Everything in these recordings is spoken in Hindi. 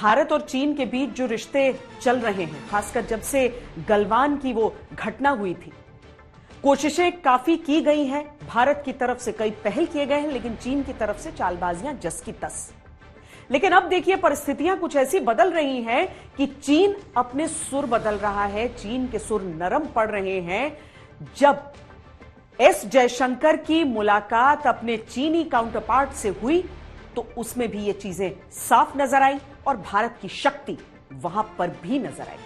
भारत और चीन के बीच जो रिश्ते चल रहे हैं, खासकर जब से गलवान की वो घटना हुई थी, कोशिशें काफी की गई हैं। भारत की तरफ से कई पहल किए गए हैं, लेकिन चीन की तरफ से चालबाजियां जस की तस। लेकिन अब देखिए, परिस्थितियां कुछ ऐसी बदल रही हैं कि चीन अपने सुर बदल रहा है, चीन के सुर नरम पड़ रहे हैं। जब एस जयशंकर की मुलाकात अपने चीनी काउंटरपार्ट से हुई तो उसमें भी ये चीजें साफ नजर आई और भारत की शक्ति वहां पर भी नजर आई।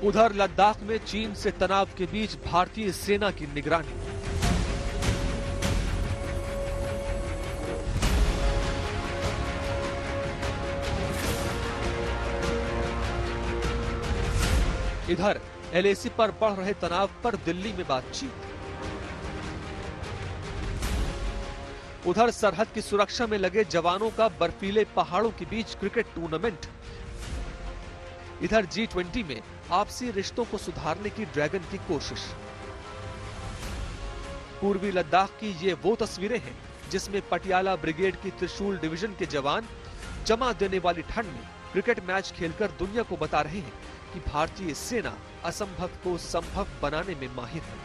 उधर लद्दाख में चीन से तनाव के बीच भारतीय सेना की निगरानी। इधर एलएसी पर बढ़ रहे तनाव पर दिल्ली में बातचीत। उधर सरहद की सुरक्षा में लगे जवानों का बर्फीले पहाड़ों के बीच क्रिकेट टूर्नामेंट। इधर G20 में आपसी रिश्तों को सुधारने की ड्रैगन की कोशिश। पूर्वी लद्दाख की ये वो तस्वीरें हैं जिसमें पटियाला ब्रिगेड की त्रिशूल डिवीजन के जवान जमा देने वाली ठंड में क्रिकेट मैच खेलकर दुनिया को बता रहे हैं कि भारतीय सेना असंभव को संभव बनाने में माहिर है।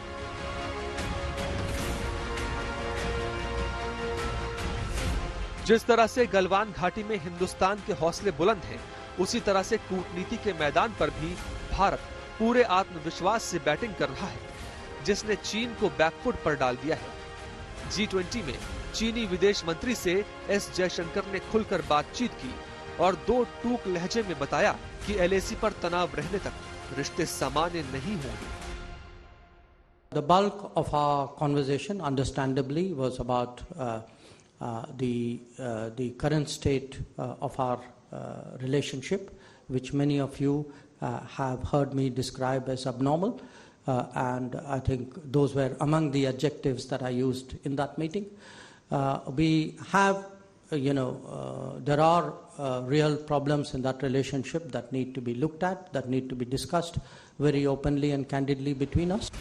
जिस तरह से गलवान घाटी में हिंदुस्तान के हौसले बुलंद हैं, उसी तरह से कूटनीति के मैदान पर भी भारत पूरे आत्मविश्वास से बैटिंग कर रहा है, जिसने चीन को बैकफुट पर डाल दिया है। G20 में चीनी विदेश मंत्री से एस जयशंकर ने खुलकर बातचीत की और दो टूक लहजे में बताया कि एलएसी पर तनाव रहने तक रिश्ते सामान्य नहीं होंगे। The bulk of our conversation, understandably, was about the current state of our relationship, which many of you have heard me describe as abnormal, and I think those were among the adjectives that I used in that meeting. We have, there are real problems in that relationship that need to be looked at, that need to be discussed very openly and candidly between us.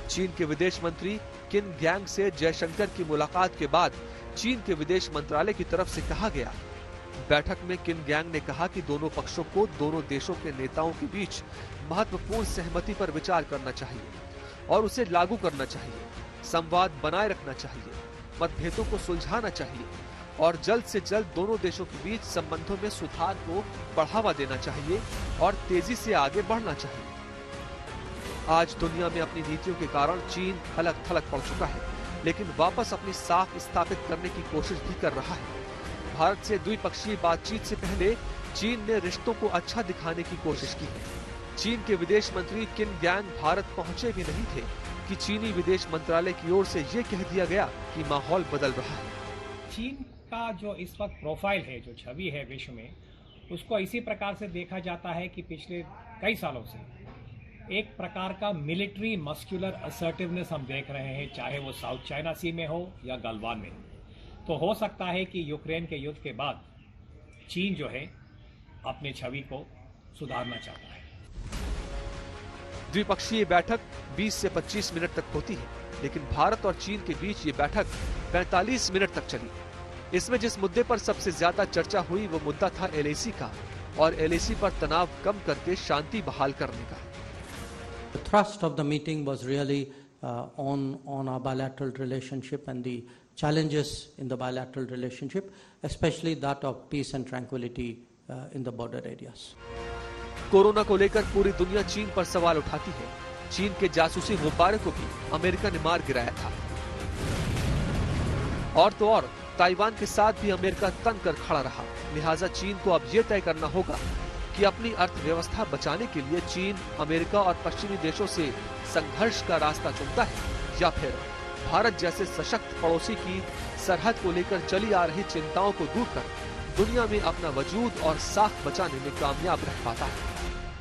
चीन के विदेश मंत्री किन ग्यांग से जयशंकर की मुलाकात के बाद चीन के विदेश मंत्रालय की तरफ से कहा गया। बैठक में किन ग्यांग ने कहा कि दोनों पक्षों को दोनों देशों के नेताओं के बीच महत्वपूर्ण सहमति पर विचार करना चाहिए और उसे लागू करना चाहिए। संवाद बनाए रखना चाहिए, मतभेदों को सुलझाना चाहिए और जल्द से जल्द दोनों देशों के बीच संबंधों में सुधार को बढ़ावा देना चाहिए और तेजी से आगे बढ़ना चाहिए। आज दुनिया में अपनी नीतियों के कारण चीन हलक थलक पड़ चुका है, लेकिन वापस अपनी साख स्थापित करने की कोशिश भी कर रहा है। भारत से द्विपक्षीय बातचीत से पहले चीन ने रिश्तों को अच्छा दिखाने की कोशिश की है। चीन के विदेश मंत्री किन ग्यांग भारत पहुंचे भी नहीं थे कि चीनी विदेश मंत्रालय की ओर से ये कह दिया गया कि माहौल बदल रहा है। चीन का जो इस वक्त प्रोफाइल है, जो छवि है विश्व में, उसको इसी प्रकार से देखा जाता है कि पिछले कई सालों से एक प्रकार का मिलिट्री मस्कुलर असर्टिवनेस हम देख रहे हैं, चाहे वो साउथ चाइना सी में हो या गलवान में हो। तो हो सकता है कि यूक्रेन के युद्ध के बाद चीन जो है अपनी छवि को सुधारना चाहता है। द्विपक्षीय बैठक 20 से 25 मिनट तक होती है, लेकिन भारत और चीन के बीच ये बैठक 45 मिनट तक चली। इसमें जिस मुद्दे पर सबसे ज्यादा चर्चा हुई वो मुद्दा था एलएसी का और एलएसी पर तनाव कम करके शांति बहाल करने का। The thrust of the meeting was really on our bilateral relationship and the challenges in the bilateral relationship, especially that of peace and tranquility in the border areas. Corona को लेकर पूरी दुनिया चीन पर सवाल उठाती है। चीन के जासूसी गुब्बारे को भी अमेरिका ने मार गिराया था। और तो और ताइवान के साथ भी अमेरिका तन कर खड़ा रहा। लिहाजा चीन को अब ये तय करना होगा कि अपनी अर्थव्यवस्था बचाने के लिए चीन अमेरिका और पश्चिमी देशों से संघर्ष का रास्ता चुनता है या फिर भारत जैसे सशक्त पड़ोसी की सरहद को लेकर चली आ रही चिंताओं को दूर कर दुनिया में अपना वजूद और साख बचाने में कामयाब रह पाता है।